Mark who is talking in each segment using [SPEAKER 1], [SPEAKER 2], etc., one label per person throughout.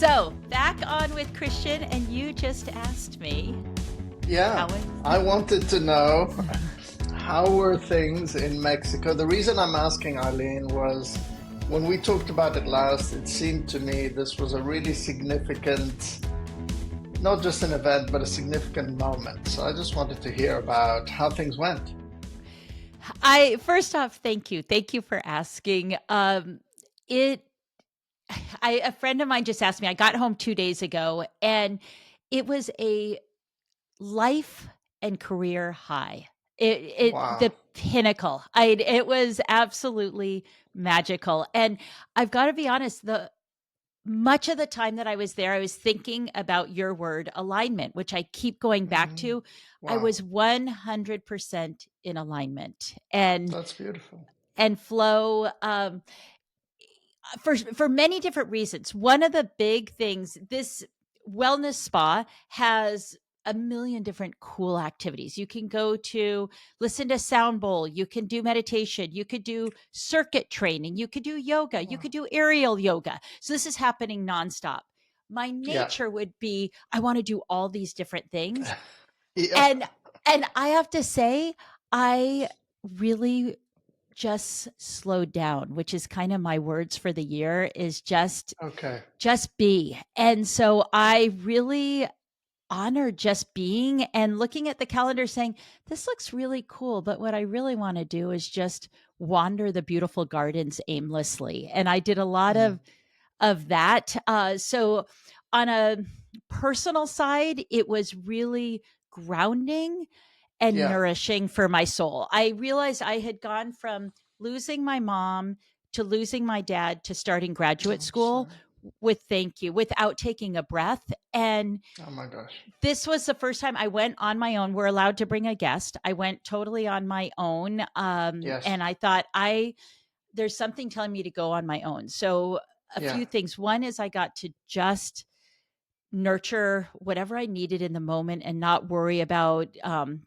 [SPEAKER 1] So, back on with Christian, and you just asked me
[SPEAKER 2] Yeah,
[SPEAKER 1] how it.
[SPEAKER 2] I wanted to know how were things in Mexico. The reason I'm asking Eileen was when we talked about it last, it seemed to me this was a really significant, not just an event, but a significant moment. So I just wanted to hear about how things went.
[SPEAKER 1] I first off, thank you for asking. It, a friend of mine just asked me. I got home 2 days ago, and it was a life and career high. The
[SPEAKER 2] Wow.
[SPEAKER 1] pinnacle. It was absolutely magical, and I've got to be honest. The Much of the time that I was there, I was thinking about your word alignment, which I keep going back
[SPEAKER 2] Hmm.
[SPEAKER 1] to. I
[SPEAKER 2] Wow.
[SPEAKER 1] was 100% in alignment and
[SPEAKER 2] That's beautiful.
[SPEAKER 1] flow, for many different reasons. One of the big things, this wellness spa has a million different cool activities. You can go to listen to sound bowl, you can do meditation, you could do circuit training, you could do yoga, you
[SPEAKER 2] Wow.
[SPEAKER 1] could do aerial yoga. So this is happening nonstop. My
[SPEAKER 2] Yeah.
[SPEAKER 1] nature would be I want to do all these different things.
[SPEAKER 2] Yeah.
[SPEAKER 1] And I have to say I really just slowed down, which is kind of my words for the year is
[SPEAKER 2] Okay.
[SPEAKER 1] just be. And so I really honor just being and looking at the calendar saying, this looks really cool. But what I really want to do is just wander the beautiful gardens aimlessly. And I did a lot
[SPEAKER 2] Mm.
[SPEAKER 1] of that. So on a personal side, it was really grounding and
[SPEAKER 2] Yeah.
[SPEAKER 1] nourishing for my soul. I realized I had gone from losing my mom to losing my dad to starting graduate
[SPEAKER 2] I'm
[SPEAKER 1] school
[SPEAKER 2] sorry.
[SPEAKER 1] with thank you without taking a breath. And
[SPEAKER 2] Oh my gosh.
[SPEAKER 1] this was the first time I went on my own. We're allowed to bring a guest. I went totally on my own.
[SPEAKER 2] Yes.
[SPEAKER 1] And I thought there's something telling me to go on my own. So a
[SPEAKER 2] Yeah.
[SPEAKER 1] few things. One is I got to just nurture whatever I needed in the moment and not worry about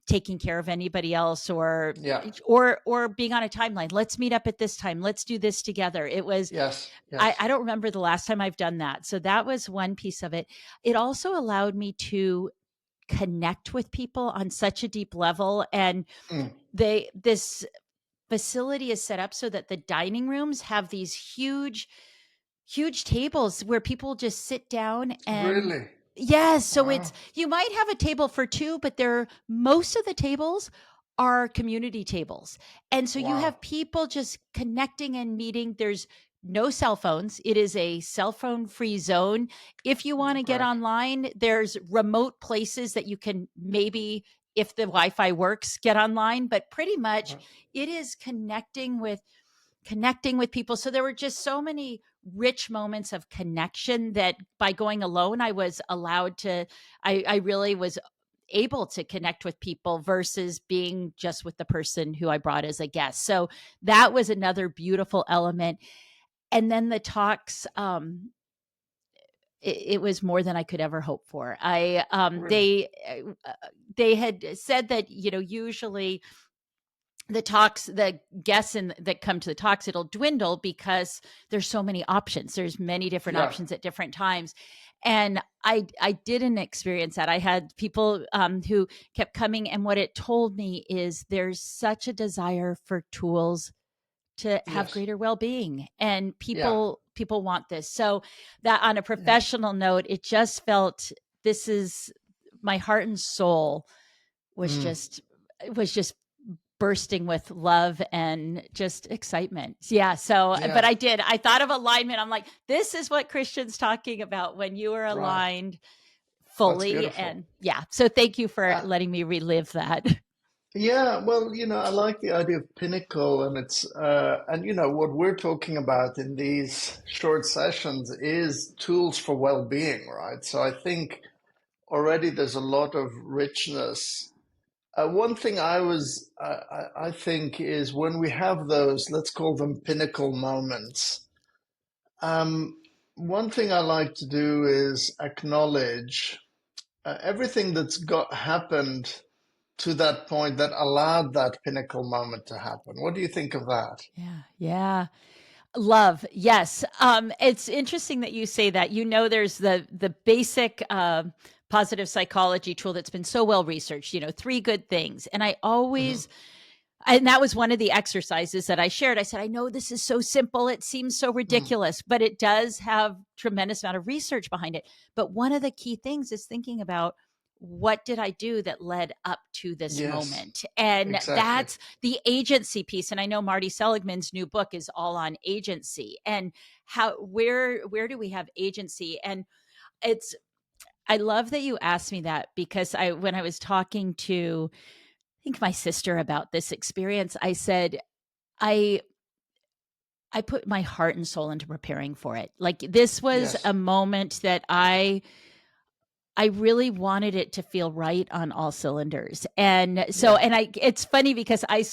[SPEAKER 1] taking care of anybody else
[SPEAKER 2] Yeah.
[SPEAKER 1] or being on a timeline. Let's meet up at this time. Let's do this together. It was
[SPEAKER 2] Yes. Yes.
[SPEAKER 1] I don't remember the last time I've done that. So that was one piece of it. It also allowed me to connect with people on such a deep level. And
[SPEAKER 2] Mm.
[SPEAKER 1] this facility is set up so that the dining rooms have these huge tables where people just sit down and
[SPEAKER 2] Really?
[SPEAKER 1] yes, so it's
[SPEAKER 2] Wow.
[SPEAKER 1] you might have a table for two, but most of the tables are community tables. And so you
[SPEAKER 2] Wow.
[SPEAKER 1] have people just connecting and meeting. There's no cell phones. It is a cell phone free zone. If you want to get
[SPEAKER 2] Great.
[SPEAKER 1] online, there's remote places that you can maybe if the Wi-Fi works, get online, but pretty much
[SPEAKER 2] Right.
[SPEAKER 1] it is connecting with people. So there were just so many rich moments of connection that by going alone, I really was able to connect with people versus being just with the person who I brought as a guest. So that was another beautiful element. And then the talks, it was more than I could ever hope for.
[SPEAKER 2] Really.
[SPEAKER 1] They had said that, usually the guests that come to the talks, it'll dwindle because there's so many options. There's many different
[SPEAKER 2] Yeah.
[SPEAKER 1] options at different times. And I didn't experience that. I had people who kept coming, and what it told me is there's such a desire for tools to have
[SPEAKER 2] Yes.
[SPEAKER 1] greater well-being, and
[SPEAKER 2] Yeah.
[SPEAKER 1] people want this. So that on a
[SPEAKER 2] Yeah.
[SPEAKER 1] professional note, it just felt this is my heart and soul was
[SPEAKER 2] Mm.
[SPEAKER 1] just bursting with love and just excitement. Yeah. So, but
[SPEAKER 2] Yeah.
[SPEAKER 1] I thought of alignment. I'm like, this is what Christian's talking about when you are
[SPEAKER 2] Right.
[SPEAKER 1] aligned
[SPEAKER 2] That's
[SPEAKER 1] fully.
[SPEAKER 2] beautiful.
[SPEAKER 1] And yeah. So thank you for
[SPEAKER 2] Uh,
[SPEAKER 1] letting me relive that.
[SPEAKER 2] yeah. Well, I like the idea of Pinnacle, and what we're talking about in these short sessions is tools for well-being, right? So I think already there's a lot of richness. One thing I think is when we have those, let's call them pinnacle moments. Um, One thing I like to do is acknowledge everything that's got happened to that point that allowed that pinnacle moment to happen. What do you think of that?
[SPEAKER 1] Yeah. Yeah. Love, yes. It's interesting that you say that. There's the basic positive psychology tool that's been so well researched. Three good things, and
[SPEAKER 2] Hmm.
[SPEAKER 1] and that was one of the exercises that I shared. I said, I know this is so simple, it seems so
[SPEAKER 2] Mm.
[SPEAKER 1] ridiculous, but it does have tremendous amount of research behind it. But one of the key things is thinking about, what did I do that led up to this
[SPEAKER 2] Yes,
[SPEAKER 1] moment? And
[SPEAKER 2] exactly.
[SPEAKER 1] that's the agency piece. And I know Marty Seligman's new book is all on agency and how where do we have agency? And it's I love that you asked me that, because I when I was talking to, I think, my sister about this experience, I said, I I put my heart and soul into preparing for it. Like, this was
[SPEAKER 2] Yes.
[SPEAKER 1] a moment that I really wanted it to feel right on all cylinders. And so,
[SPEAKER 2] Yeah.
[SPEAKER 1] and it's funny because I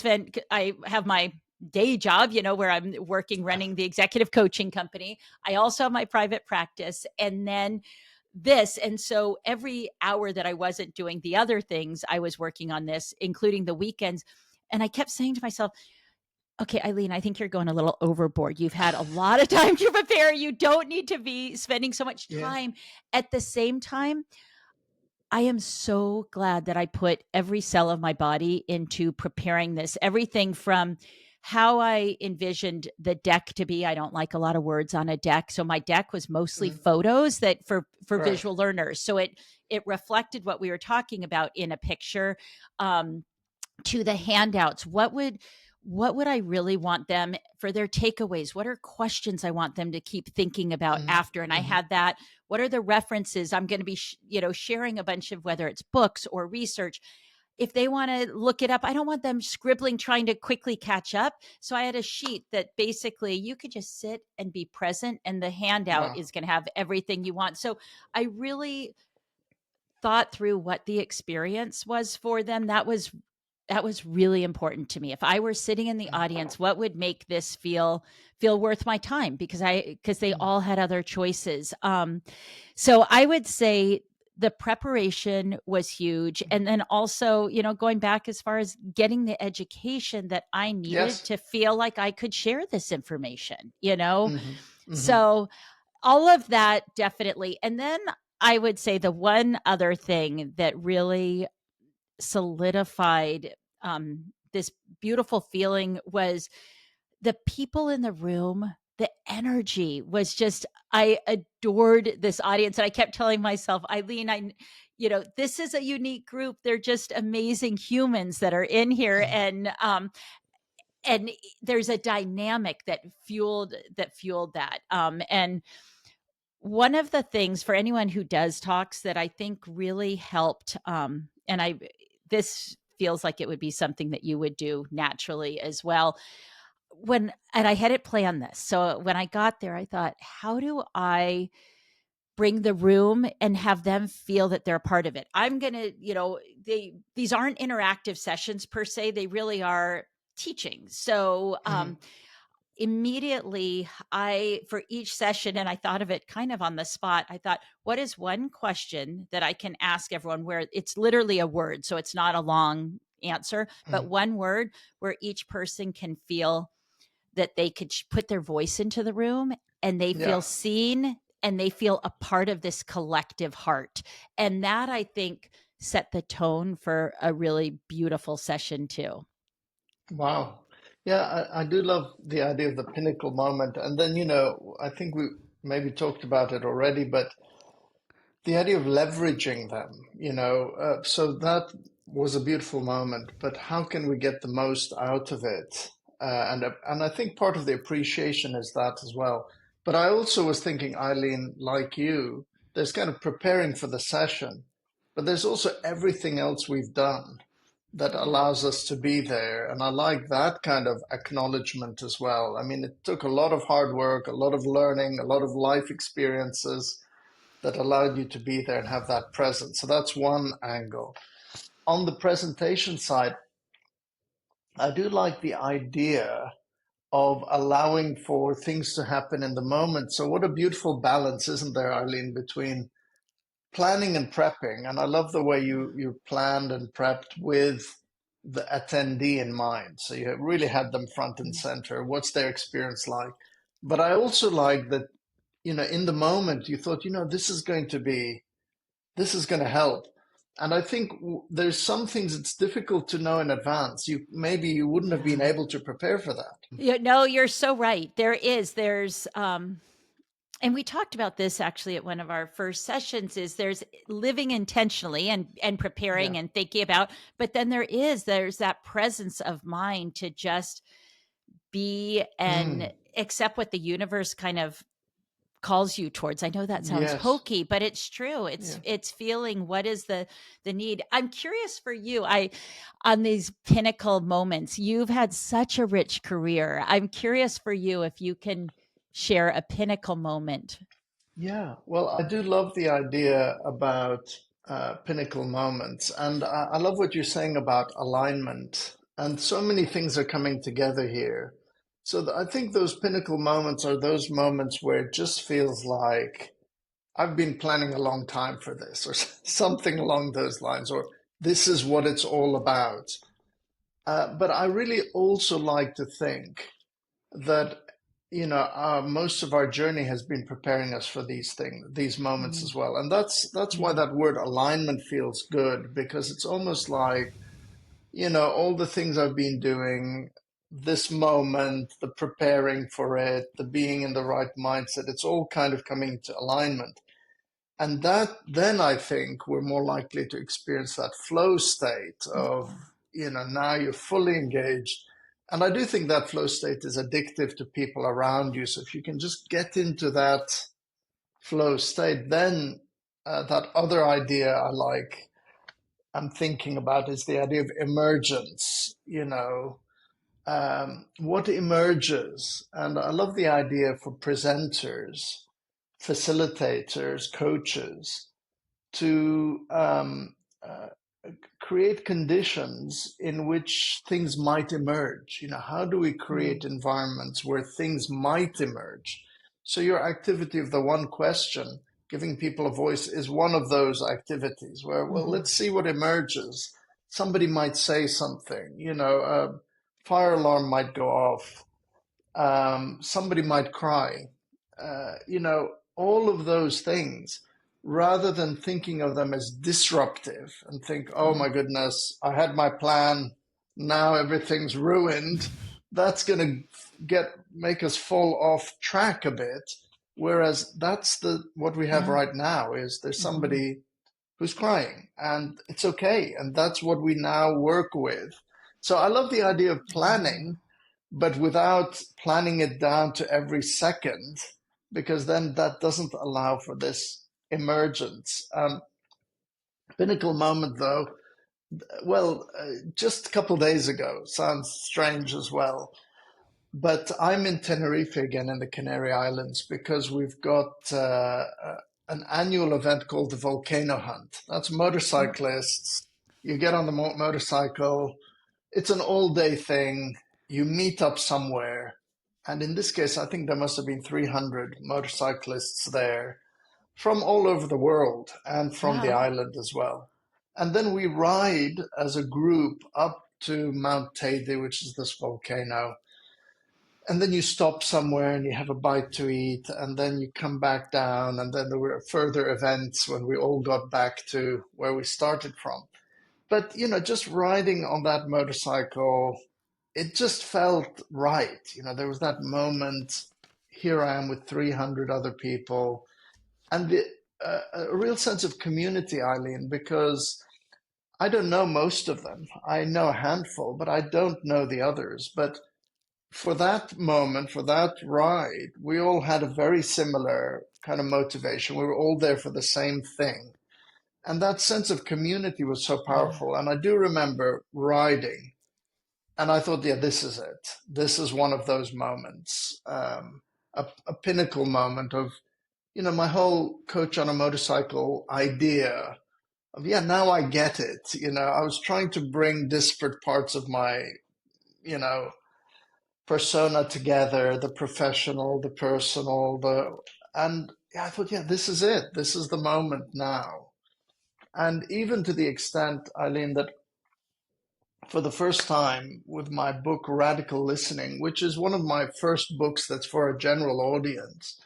[SPEAKER 1] have my day job, where I'm working, running the executive coaching company. I also have my private practice, and then this. And so every hour that I wasn't doing the other things, I was working on this, including the weekends. And I kept saying to myself, okay, Ilene, I think you're going a little overboard. You've had a lot of time to prepare. You don't need to be spending so much
[SPEAKER 2] Yeah.
[SPEAKER 1] time. At the same time, I am so glad that I put every cell of my body into preparing this. Everything from how I envisioned the deck to be. I don't like a lot of words on a deck. So my deck was mostly
[SPEAKER 2] Mm.
[SPEAKER 1] photos that for
[SPEAKER 2] Right.
[SPEAKER 1] visual learners. So it reflected what we were talking about in a picture. Um, to the handouts, what would I really want them for their takeaways? What are questions I want them to keep thinking about
[SPEAKER 2] Hmm.
[SPEAKER 1] after? And I
[SPEAKER 2] Hmm.
[SPEAKER 1] had that. What are the references I'm going to be sharing a bunch of, whether it's books or research. If they want to look it up, I don't want them scribbling trying to quickly catch up. So I had a sheet that basically you could just sit and be present, and the handout
[SPEAKER 2] Wow.
[SPEAKER 1] is going to have everything you want. So I really thought through what the experience was for them. That was really important to me. If I were sitting in the audience, what would make this feel worth my time? Because they
[SPEAKER 2] Mm.
[SPEAKER 1] all had other choices. So I would say the preparation was huge, and then also, going back as far as getting the education that I needed
[SPEAKER 2] Yes.
[SPEAKER 1] to feel like I could share this information.
[SPEAKER 2] Hmm. Hmm.
[SPEAKER 1] So all of that, definitely. And then I would say the one other thing that really solidified this beautiful feeling was the people in the room. The energy was just, I adored this audience. And I kept telling myself, Eileen, this is a unique group. They're just amazing humans that are in here. And there's a dynamic that fueled that. And one of the things for anyone who does talks that I think really helped, and this feels like it would be something that you would do naturally as well. And I had it planned this. So when I got there, I thought, how do I bring the room and have them feel that they're a part of it? I'm going to, these aren't interactive sessions per se. They really are teaching. So,
[SPEAKER 2] Hmm.
[SPEAKER 1] immediately, I for each session, and I thought of it kind of on the spot, I thought, what is one question that I can ask everyone, where it's literally a word, so it's not a long answer, but
[SPEAKER 2] Hmm.
[SPEAKER 1] one word where each person can feel that they could put their voice into the room, and they feel
[SPEAKER 2] Yeah.
[SPEAKER 1] seen, and they feel a part of this collective heart. And that, I think, set the tone for a really beautiful session too.
[SPEAKER 2] Wow. Yeah, I do love the idea of the pinnacle moment. And then, I think we maybe talked about it already, but the idea of leveraging them, so that was a beautiful moment, but how can we get the most out of it? And I think part of the appreciation is that as well. But I also was thinking, Eileen, like you, there's kind of preparing for the session, but there's also everything else we've done that
[SPEAKER 1] Yeah.
[SPEAKER 2] allows us to be there. And I like that kind of acknowledgement as well. I mean, it took a lot of hard work, a lot of learning, a lot of life experiences that allowed you to be there and have that presence. So that's one angle. On the presentation side, I do like the idea of allowing for things to happen in the moment. So, what a beautiful balance, isn't there, Eileen, between planning and prepping? And I love the way you planned and prepped with the attendee in mind. So, you really had them front and center. What's their experience like? But I also like that, in the moment you thought, this is going to help. And I think there's some things it's difficult to know in advance. Maybe you wouldn't have been
[SPEAKER 1] Yeah.
[SPEAKER 2] able to prepare for that.
[SPEAKER 1] No, you're so right. There's and we talked about this actually at one of our first sessions is there's living intentionally and
[SPEAKER 2] Yeah.
[SPEAKER 1] preparing and thinking about, but then there's that presence of mind to just be and
[SPEAKER 2] Mm,
[SPEAKER 1] accept what the universe kind of calls you towards. I know that sounds
[SPEAKER 2] yes.
[SPEAKER 1] hokey, but it's true.
[SPEAKER 2] Yeah.
[SPEAKER 1] It's feeling what is the need. I'm curious for you. I on these pinnacle moments, you've had such a rich career. I'm curious for you if you can share a pinnacle moment.
[SPEAKER 2] Yeah, well, I do love the idea about pinnacle moments. And I love what you're saying about alignment. And so many things are coming together here. So I think those pinnacle moments are those moments where it just feels like I've been planning a long time for this, or something along those lines, or this is what it's all about. But I really also like to think that most of our journey has been preparing us for these things, these moments
[SPEAKER 1] Mm,
[SPEAKER 2] as well. And that's why
[SPEAKER 1] mm,
[SPEAKER 2] that word alignment feels good, because it's almost like, all the things I've been doing, this moment, the preparing for it, the being in the right mindset, it's all kind of coming to alignment. And that then I think we're more likely to experience that flow state of,
[SPEAKER 1] yeah.
[SPEAKER 2] now you're fully engaged. And I do think that flow state is addictive to people around you. So if you can just get into that flow state, then that other idea I'm thinking about is the idea of emergence, what emerges. And I love the idea for presenters, facilitators, coaches to uh, create conditions in which things might emerge. How do we
[SPEAKER 1] Mm,
[SPEAKER 2] create environments where things might emerge? So, your activity of the one question, giving people a voice, is one of those activities where, well,
[SPEAKER 1] mhm,
[SPEAKER 2] let's see what emerges. Somebody might say something, a fire alarm might go off, somebody might cry, all of those things, rather than thinking of them as disruptive and think, oh
[SPEAKER 1] yeah.
[SPEAKER 2] my goodness, I had my plan, now everything's ruined. That's going to make us fall off track a bit. Whereas that's what we have
[SPEAKER 1] Yeah.
[SPEAKER 2] right now is there's
[SPEAKER 1] Mhm,
[SPEAKER 2] somebody who's crying and it's okay. And that's what we now work with. So I love the idea of
[SPEAKER 1] yeah.
[SPEAKER 2] planning, but without planning it down to every second, because then that doesn't allow for this emergence. Pinnacle moment, though, well, just a couple of days ago, sounds strange as well, but I'm in Tenerife again in the Canary Islands because we've got an annual event called the Volcano Hunt. That's
[SPEAKER 1] Oh,
[SPEAKER 2] motorcyclists. You get on the motorcycle, it's an all day thing. You meet up somewhere. And in this case, I think there must have been 300 motorcyclists there from all over the world and from the
[SPEAKER 1] wow.
[SPEAKER 2] island as well. And then we ride as a group up to Mount Teide, which is this volcano. And then you stop somewhere and you have a bite to eat, and then you come back down. And then there were further events when we all got back to where we started from. But, just riding on that motorcycle, it just felt right. There was that moment. Here I am with 300 other people, and a real sense of community, Eileen, because I don't know most of them. I know a handful, but I don't know the others. But for that moment, for that ride, we all had a very similar kind of motivation. We were all there for the same thing. And that sense of community was so
[SPEAKER 1] Yeah.
[SPEAKER 2] powerful. And I do remember riding. And I thought, yeah, this is it. This is one of those moments, a pinnacle moment of, my whole coach on a motorcycle idea of, yeah, now I get it. I was trying to bring disparate parts of my, you know, persona together, the professional, the personal, and yeah, I thought, yeah, this is it. This is the moment now. And even to the extent, Eileen, that for the first time with my book Radical Listening, which is one of my first books that's for a general audience.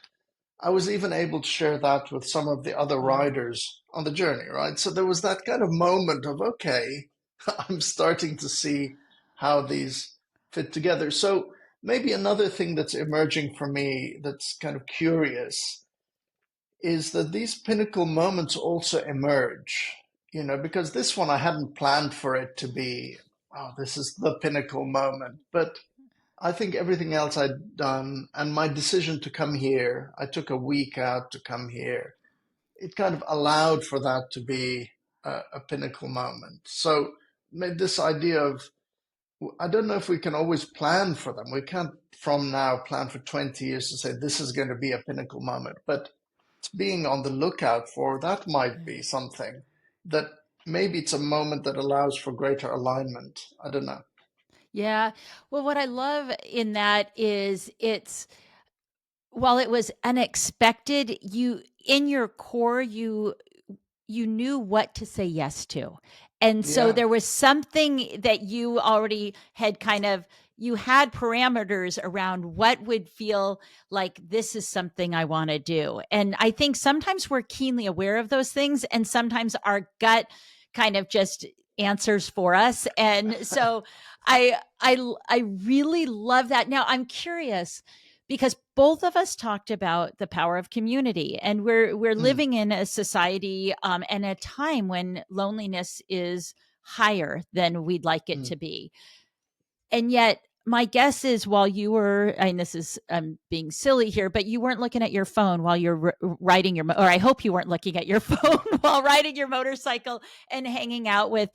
[SPEAKER 2] I was even able to share that with some of the other
[SPEAKER 1] Wow.
[SPEAKER 2] riders on the journey, right? So there was that kind of moment of, okay, I'm starting to see how these fit together. So maybe another thing that's emerging for me that's kind of curious is that these pinnacle moments also emerge, because this one I hadn't planned for it to be, oh, this is the pinnacle moment. But I think everything else I'd done and my decision to come here, I took a week out to come here. It kind of allowed for that to be a pinnacle moment. So made this idea of, I don't know if we can always plan for them. We can't from now plan for 20 years to say this is going to be a pinnacle moment, but it's being on the lookout for that might be something that maybe it's a moment that allows for greater alignment. I don't know.
[SPEAKER 1] Yeah. Well, what I love in that is it's while it was unexpected, you in your core you knew what to say yes to. And so
[SPEAKER 2] Yeah.
[SPEAKER 1] there was something that you already had kind of you had parameters around what would feel like this is something I want to do. And I think sometimes we're keenly aware of those things and sometimes our gut kind of just answers for us. And so I really love that. Now I'm curious because both of us talked about the power of community, and we're
[SPEAKER 2] Mm,
[SPEAKER 1] living in a society and a time when loneliness is higher than we'd like it to
[SPEAKER 2] mm.
[SPEAKER 1] be. And yet my guess is while you were, and this is being silly here, but you weren't looking at your phone while you're riding your, or I hope you weren't looking at your phone while riding your motorcycle and hanging out with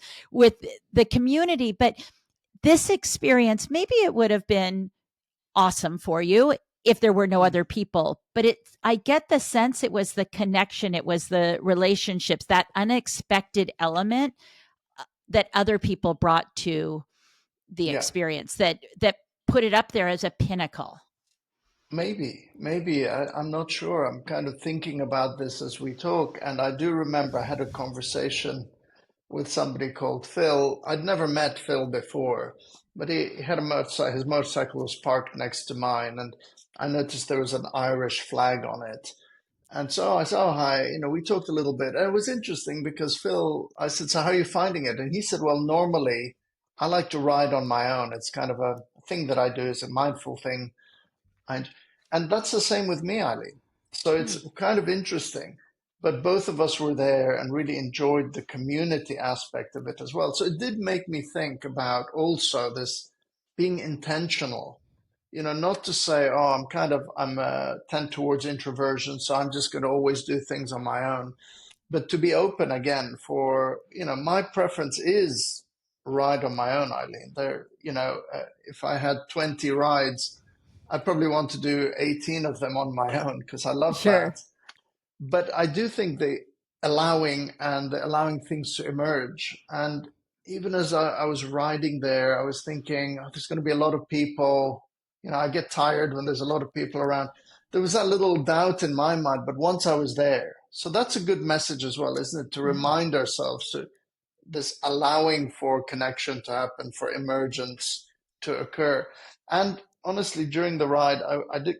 [SPEAKER 1] the community. But this experience, maybe it would have been awesome for you if there were no
[SPEAKER 2] Mm.
[SPEAKER 1] other people, but it I get the sense it was the connection, it was the relationships, that unexpected element that other people brought to the
[SPEAKER 2] Yeah,
[SPEAKER 1] experience that put it up there as a pinnacle.
[SPEAKER 2] maybe. I'm not sure. I'm kind of thinking about this as we talk. And I do remember I had a conversation with somebody called Phil. I'd never met Phil before, but he had a motorcycle. His motorcycle was parked next to mine, and I noticed there was an Irish flag on it. And so I said, oh, hi, we talked a little bit. And it was interesting because Phil, I said, so how are you finding it? And he said, well, normally I like to ride on my own. It's kind of a thing that I do, it's a mindful thing. And and that's the same with me, Eileen. So
[SPEAKER 1] Hmm.
[SPEAKER 2] it's kind of interesting. But both of us were there and really enjoyed the community aspect of it as well. So it did make me think about also this being intentional. Not to say, oh, I'm tend towards introversion, so I'm just going to always do things on my own, but to be open again for, my preference is ride on my own, Eileen. If I had 20 rides, I probably want to do 18 of them on my own because I love
[SPEAKER 1] Sure.
[SPEAKER 2] that. But I do think the allowing things to emerge. And even as I was riding there, I was thinking, oh, there's going to be a lot of people. I get tired when there's a lot of people around. There was that little doubt in my mind, but once I was there, so that's a good message as well, isn't it? To
[SPEAKER 1] Mhm.
[SPEAKER 2] remind ourselves to this allowing for connection to happen, for emergence to occur. And honestly, during the ride,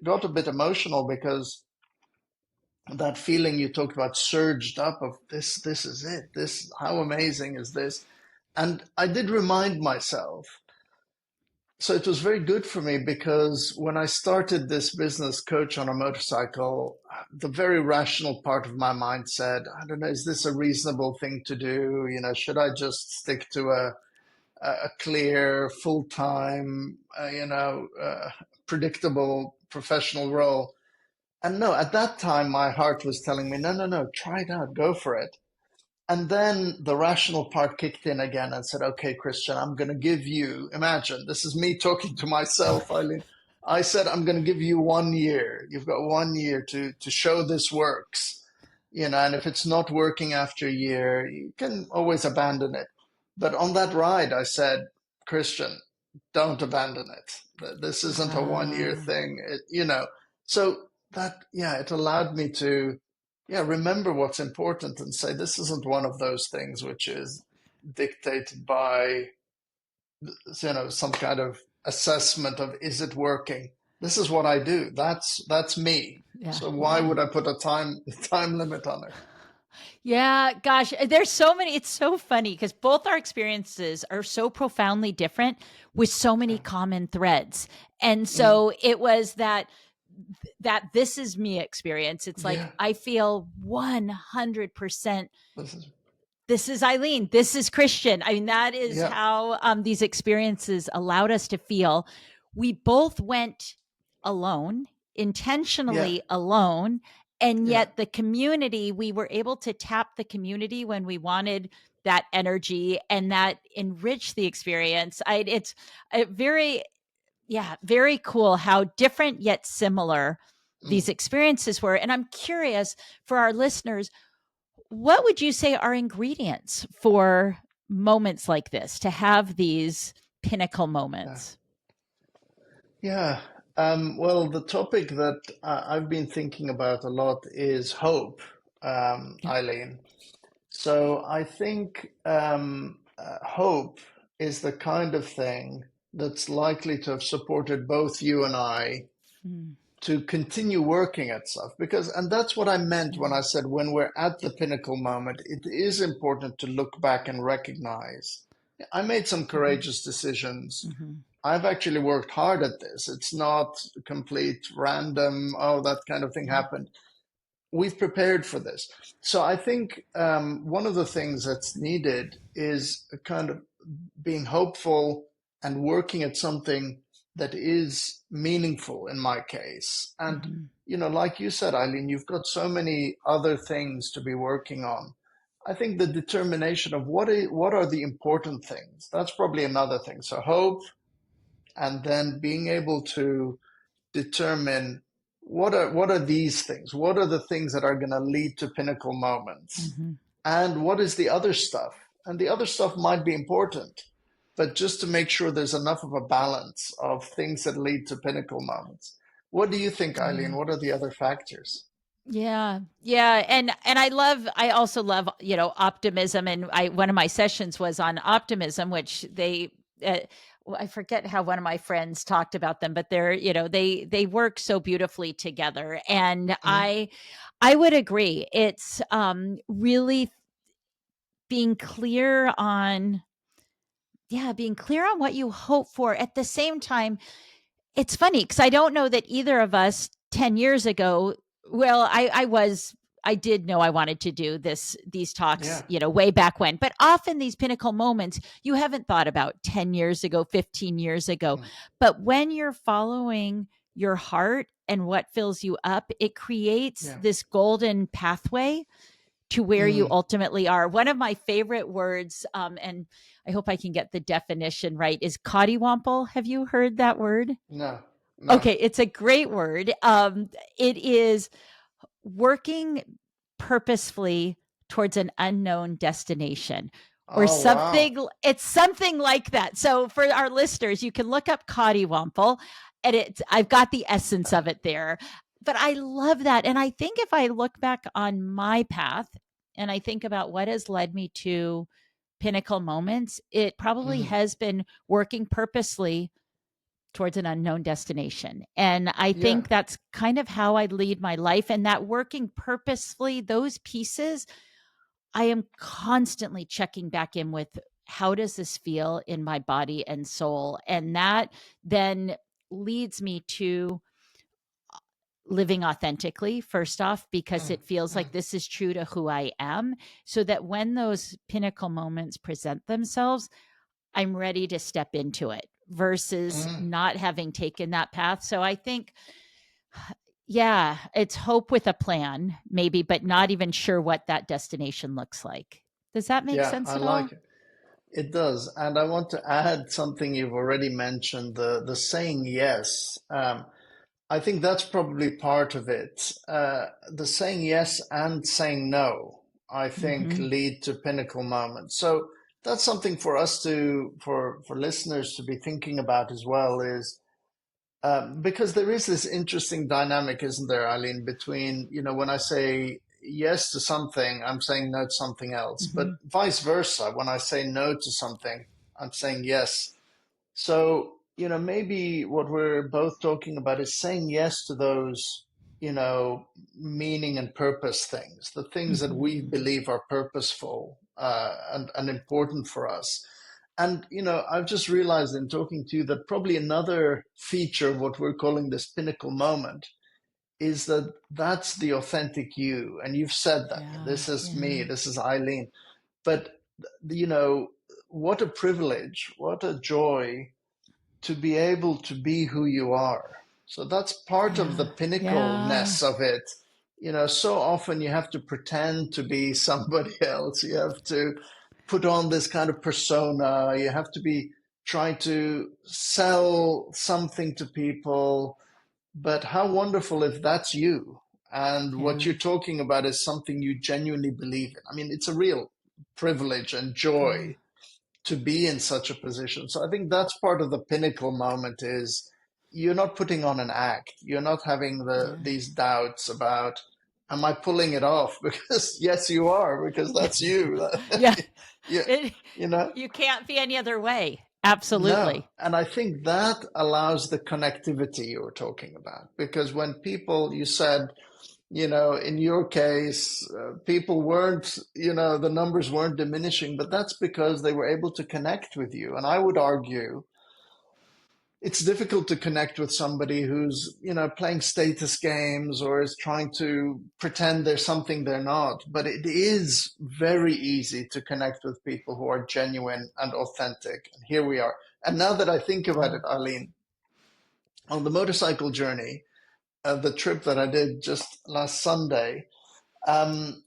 [SPEAKER 2] got a bit emotional because that feeling you talked about surged up of this is it, this, how amazing is this. And I did remind myself, so it was very good for me because when I started this business, Coach on a Motorcycle, the very rational part of my mind said, I don't know, is this a reasonable thing to do? Should I just stick to a clear full-time predictable professional role? And no, at that time, my heart was telling me, no, no, no, try it out, go for it. And then the rational part kicked in again and said, okay, Christian, I'm going to give you, imagine, this is me talking to myself, Eileen. I said, I'm going to give you 1 year. You've got 1 year to show this works. And if it's not working after a year, you can always abandon it. But on that ride, I said, Christian, don't abandon it. This isn't a 1 year
[SPEAKER 1] Uh,
[SPEAKER 2] thing. So that, yeah, it allowed me to, yeah, remember what's important and say this isn't one of those things which is dictated by some kind of assessment of, is it working? This is what I do. That's me.
[SPEAKER 1] Yeah.
[SPEAKER 2] So why
[SPEAKER 1] Yeah.
[SPEAKER 2] would I put a time limit on it?
[SPEAKER 1] Yeah, gosh, there's so many. It's so funny because both our experiences are so profoundly different with so many
[SPEAKER 2] Yeah.
[SPEAKER 1] common threads. And
[SPEAKER 2] Mm,
[SPEAKER 1] so it was that this is me experience. It's like
[SPEAKER 2] yeah.
[SPEAKER 1] I feel 100%
[SPEAKER 2] This is
[SPEAKER 1] this is Eileen, this is Christian. I mean, that is
[SPEAKER 2] yeah.
[SPEAKER 1] how these experiences allowed us to feel. We both went alone,
[SPEAKER 2] Yeah.
[SPEAKER 1] intentionally alone. And
[SPEAKER 2] Yeah.
[SPEAKER 1] yet, the community, we were able to tap the community when we wanted that energy and that enriched the experience. It's a very, yeah, very cool how different yet similar these
[SPEAKER 2] Mm,
[SPEAKER 1] experiences were. And I'm curious for our listeners, what would you say are ingredients for moments like this to have these pinnacle
[SPEAKER 2] yeah.
[SPEAKER 1] moments?
[SPEAKER 2] Yeah. Well, the topic that I've been thinking about a lot is hope,
[SPEAKER 1] Yeah.
[SPEAKER 2] Eileen. So I think hope is the kind of thing that's likely to have supported both you and I
[SPEAKER 1] Mm,
[SPEAKER 2] to continue working at stuff. Because, and that's what I meant when I
[SPEAKER 1] yeah.
[SPEAKER 2] said when we're at the pinnacle moment, it is important to look back and recognize I made some
[SPEAKER 1] Hmm.
[SPEAKER 2] courageous decisions.
[SPEAKER 1] Hmm.
[SPEAKER 2] I've actually worked hard at this. It's not complete random, oh, that kind of thing
[SPEAKER 1] Yeah.
[SPEAKER 2] happened. We've prepared for this. So I think one of the things that's needed is a kind of being hopeful and working at something that is meaningful in my case. And,
[SPEAKER 1] Hmm.
[SPEAKER 2] like you said, Eileen, you've got so many other things to be working on. I think the determination of what are the important things, that's probably another thing. So hope, and then being able to determine what are these things? What are the things that are going to lead to pinnacle moments?
[SPEAKER 1] Hmm.
[SPEAKER 2] And what is the other stuff? And the other stuff might be important, but just to make sure there's enough of a balance of things that lead to pinnacle moments. What do you think, Eileen?
[SPEAKER 1] Yeah.
[SPEAKER 2] What are the other factors?
[SPEAKER 1] Yeah. Yeah. And I also love, optimism. And one of my sessions was on optimism, which uh, I forget how one of my friends talked about them, but they work so beautifully together. And
[SPEAKER 2] Mm,
[SPEAKER 1] I would agree. It's really being clear on, yeah, being clear on what you hope for. At the same time, it's funny because I don't know that either of us 10 years ago, well, I did know I wanted to do these talks,
[SPEAKER 2] yeah.
[SPEAKER 1] way back when. But often these pinnacle moments you haven't thought about 10 years ago, 15 years ago.
[SPEAKER 2] Mm,
[SPEAKER 1] But when you're following your heart and what fills you up, it creates
[SPEAKER 2] yeah.
[SPEAKER 1] this golden pathway to where you
[SPEAKER 2] Mm,
[SPEAKER 1] ultimately are. One of my favorite words, and I hope I can get the definition right, is cottywomple. Have you heard that word?
[SPEAKER 2] no, no.
[SPEAKER 1] Okay, it's a great word. It is working purposefully towards an unknown destination or
[SPEAKER 2] Oh, wow.
[SPEAKER 1] something. It's something like that. So for our listeners, you can look up cottywomple, and I've got the essence of it there. But I love that. And I think if I look back on my path and I think about what has led me to pinnacle moments, it probably
[SPEAKER 2] Mm,
[SPEAKER 1] has been working purposely towards an unknown destination. And I
[SPEAKER 2] yeah.
[SPEAKER 1] think that's kind of how I lead my life. And that working purposefully, those pieces, I am constantly checking back in with, how does this feel in my body and soul? And that then leads me to living authentically, first off, because
[SPEAKER 2] Mm,
[SPEAKER 1] it feels like
[SPEAKER 2] mm,
[SPEAKER 1] this is true to who I am. So that when those pinnacle moments present themselves, I'm ready to step into it versus
[SPEAKER 2] mm.
[SPEAKER 1] not having taken that path. So I think, yeah, it's hope with a plan, maybe, but not even sure what that destination looks like. Does that make
[SPEAKER 2] Yeah,
[SPEAKER 1] sense
[SPEAKER 2] I
[SPEAKER 1] at
[SPEAKER 2] like
[SPEAKER 1] all?
[SPEAKER 2] it. It does. And I want to add something you've already mentioned, the saying yes. I think that's probably part of it. The saying yes and saying no, I think,
[SPEAKER 1] Mm-hmm.
[SPEAKER 2] lead to pinnacle moments. So that's something for us for listeners to be thinking about as well, is because there is this interesting dynamic, isn't there, Eileen, between, when I say yes to something, I'm saying no to something else, but
[SPEAKER 1] Mm-hmm.
[SPEAKER 2] vice versa. When I say no to something, I'm saying yes. So, maybe what we're both talking about is saying yes to those, meaning and purpose things, the things that we
[SPEAKER 1] Mhm.
[SPEAKER 2] believe are purposeful and important for us. And, I've just realized in talking to you that probably another feature of what we're calling this pinnacle moment is that that's the authentic you. And you've said that
[SPEAKER 1] Yeah,
[SPEAKER 2] this is me,
[SPEAKER 1] yeah,
[SPEAKER 2] this is Eileen. But, you know, what a privilege, what a joy to be able to be who you are. So that's part of the
[SPEAKER 1] yeah, yeah,
[SPEAKER 2] pinnacleness of it. So often you have to pretend to be somebody else. You have to put on this kind of persona. You have to be trying to sell something to people. But how wonderful if that's you and what
[SPEAKER 1] yeah,
[SPEAKER 2] you're talking about is something you genuinely believe in. I mean, it's a real privilege and
[SPEAKER 1] yeah,
[SPEAKER 2] joy to be in such a position. So I think that's part of the pinnacle moment is you're not putting on an act. You're not having
[SPEAKER 1] yeah,
[SPEAKER 2] these doubts about am I pulling it off? Because yes, you are, because that's you.
[SPEAKER 1] yeah.
[SPEAKER 2] Yeah,
[SPEAKER 1] It,
[SPEAKER 2] you know,
[SPEAKER 1] you can't be any other way.
[SPEAKER 2] no.
[SPEAKER 1] Absolutely.
[SPEAKER 2] And I think that allows the connectivity you were talking about. Because when people, you said, in your case, people weren't, the numbers weren't diminishing, but that's because they were able to connect with you. And I would argue it's difficult to connect with somebody who's, playing status games or is trying to pretend they're something they're not. But it is very easy to connect with people who are genuine and authentic. And here we are. And now that I think about
[SPEAKER 1] Yeah.
[SPEAKER 2] it, Eileen, on the motorcycle journey, the trip that I did just last Sunday, um,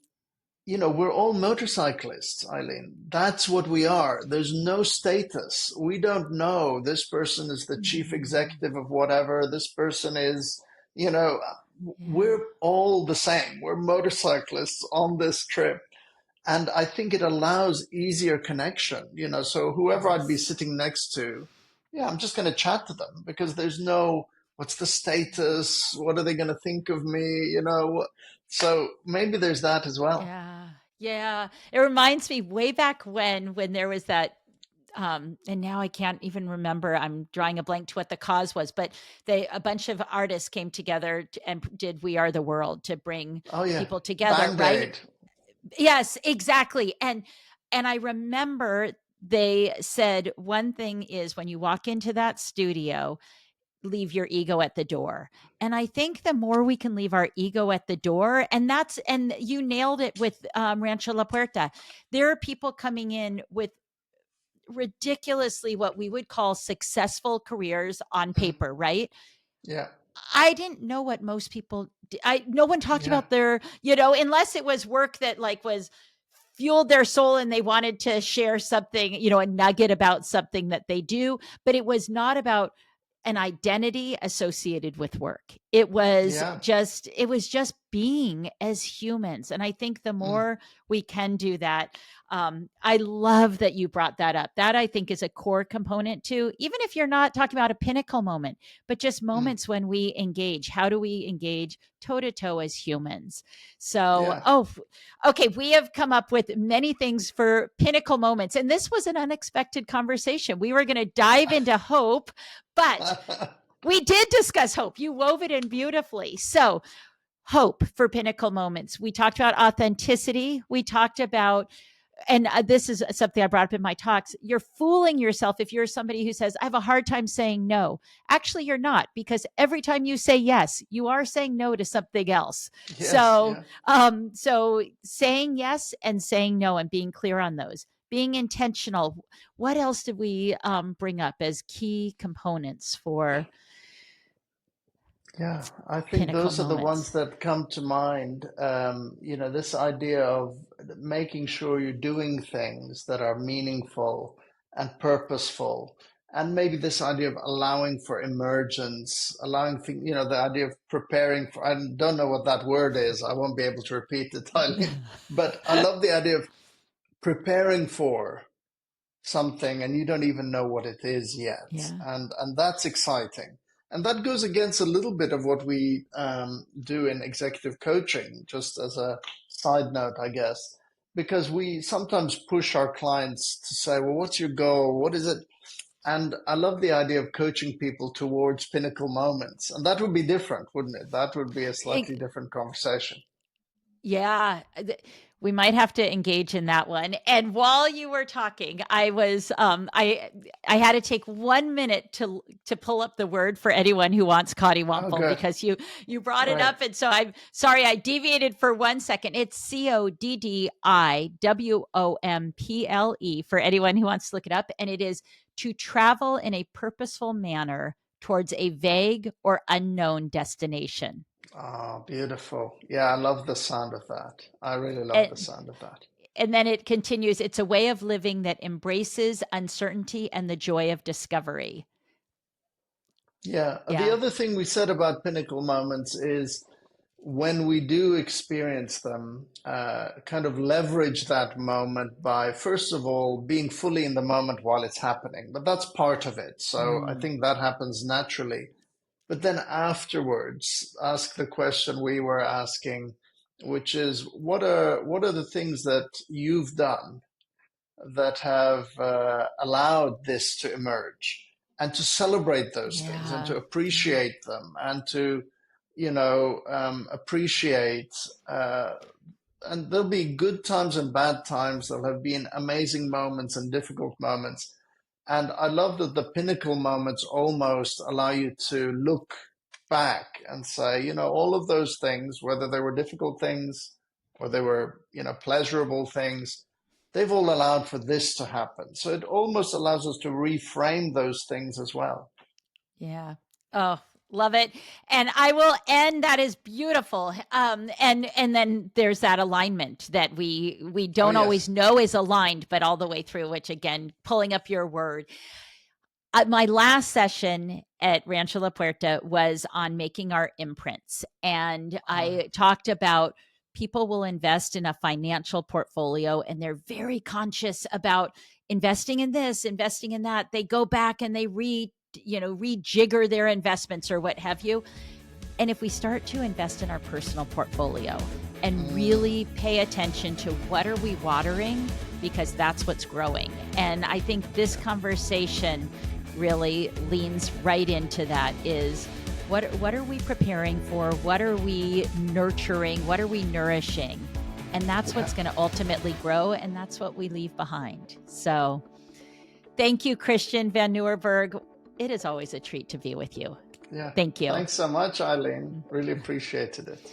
[SPEAKER 2] we're all motorcyclists, Eileen. That's what we are. There's no status. We don't know this person is the chief
[SPEAKER 1] Mhm.
[SPEAKER 2] executive of whatever. This person is, you know,
[SPEAKER 1] Yeah.
[SPEAKER 2] we're all the same. We're motorcyclists on this trip. And I think it allows easier connection, so whoever I'd be
[SPEAKER 1] Yes.
[SPEAKER 2] sitting next to, yeah, I'm just going to chat to them because there's no, what's the status? What are they going to think of me? So maybe there's that as well.
[SPEAKER 1] Yeah. Yeah. It reminds me way back when there was that and now I can't even remember. I'm drawing a blank to what the cause was, but a bunch of artists came together and did "We Are the World" to bring
[SPEAKER 2] Oh yeah.
[SPEAKER 1] people together, right?
[SPEAKER 2] Band-Aid.
[SPEAKER 1] Yes, exactly. And I remember they said one thing is when you walk into that studio, leave your ego at the door. And I think the more we can leave our ego at the door, and you nailed it with Rancho La Puerta. There are people coming in with ridiculously what we would call successful careers on
[SPEAKER 2] Mm,
[SPEAKER 1] paper, right?
[SPEAKER 2] yeah.
[SPEAKER 1] I didn't know what most people no one talked
[SPEAKER 2] Yeah.
[SPEAKER 1] about their, unless it was work that like was fueled their soul and they wanted to share something, a nugget about something that they do, but it was not about an identity associated with work.
[SPEAKER 2] Yeah.
[SPEAKER 1] It was just being as humans. And I think the
[SPEAKER 2] Mm,
[SPEAKER 1] more we can do that, I love that you brought that up. That I think is a core component too, even if you're not talking about a pinnacle moment, but just
[SPEAKER 2] mm,
[SPEAKER 1] moments when we engage. How do we engage toe to toe as humans? So,
[SPEAKER 2] yeah.
[SPEAKER 1] okay, we have come up with many things for pinnacle moments. And this was an unexpected conversation. We were going to dive into hope, but we did discuss hope. You wove it in beautifully. So, hope for pinnacle moments. We talked about authenticity. We talked about, and this is something I brought up in my talks. You're fooling yourself if you're somebody who says, I have a hard time saying no. Actually, you're not, because every time you say yes, you are saying no to something else.
[SPEAKER 2] Yes.
[SPEAKER 1] So,
[SPEAKER 2] Yeah.
[SPEAKER 1] so saying yes and saying no and being clear on those, being intentional. What else did we bring up as key components for
[SPEAKER 2] Yeah, I think
[SPEAKER 1] pinnacle
[SPEAKER 2] those are the
[SPEAKER 1] moments?
[SPEAKER 2] ones that come to mind. This idea of making sure you're doing things that are meaningful and purposeful. And maybe this idea of allowing for emergence, allowing things, the idea of preparing for, I don't know what that word is. I won't be able to repeat it, Eileen. But I love the idea of preparing for something and you don't even know what it is yet,
[SPEAKER 1] Yeah.
[SPEAKER 2] and that's exciting. And that goes against a little bit of what we do in executive coaching, just as a side note, I guess, because we sometimes push our clients to say, well, what's your goal, what is it, And I love the idea of coaching people towards pinnacle moments. And that would be different, wouldn't it? That would be a slightly different conversation.
[SPEAKER 1] Yeah, we might have to engage in that one. And while you were talking, I was I had to take 1 minute to pull up the word for anyone who wants
[SPEAKER 2] Oh,
[SPEAKER 1] cottywomple
[SPEAKER 2] good.
[SPEAKER 1] because you brought it
[SPEAKER 2] Great.
[SPEAKER 1] up, and so I'm sorry I deviated for 1 second. It's CODDIWOMPLE for anyone who wants to look it up, and it is to travel in a purposeful manner towards a vague or unknown destination.
[SPEAKER 2] Oh, beautiful. Yeah, I love the sound of that. I really love the
[SPEAKER 1] And
[SPEAKER 2] sound of that.
[SPEAKER 1] and then it continues, it's a way of living that embraces uncertainty and the joy of discovery.
[SPEAKER 2] Yeah. The
[SPEAKER 1] Yeah.
[SPEAKER 2] other thing we said about pinnacle moments is when we do experience them, kind of leverage that moment by, first of all, being fully in the moment while it's happening. But that's part of it. So I
[SPEAKER 1] Mm,
[SPEAKER 2] think that happens naturally. But then afterwards, ask the question we were asking, which is, what are the things that you've done that have allowed this to emerge, and to celebrate those things and to
[SPEAKER 1] yeah. Yeah.
[SPEAKER 2] appreciate them, and to, appreciate. And there'll be good times and bad times. There'll have been amazing moments and difficult moments. And I love that the pinnacle moments almost allow you to look back and say, all of those things, whether they were difficult things or they were, pleasurable things, they've all allowed for this to happen. So it almost allows us to reframe those things as well.
[SPEAKER 1] Yeah. Oh, love it. And I will end, that is beautiful. And then there's that alignment that we
[SPEAKER 2] Oh,
[SPEAKER 1] don't always
[SPEAKER 2] yes.
[SPEAKER 1] know is aligned, but all the way through, which again, pulling up your word. My last session at Rancho La Puerta was on making our imprints. And I talked about people will invest in a financial portfolio and they're very conscious about investing in this, investing in that. They go back and they rejigger their investments or what have you. And if we start to invest in our personal portfolio and
[SPEAKER 2] Mm,
[SPEAKER 1] really pay attention to what are we watering, because that's what's growing. And I think this
[SPEAKER 2] yeah.
[SPEAKER 1] conversation really leans right into that, is what are we preparing for? What are we nurturing? What are we nourishing? And that's
[SPEAKER 2] Yeah.
[SPEAKER 1] what's going to ultimately grow, and that's what we leave behind. So thank you, Christian Van Nieuwerburgh. It is always a treat to be with you.
[SPEAKER 2] Yeah.
[SPEAKER 1] Thank you.
[SPEAKER 2] Thanks so much, Eileen. Really appreciated it.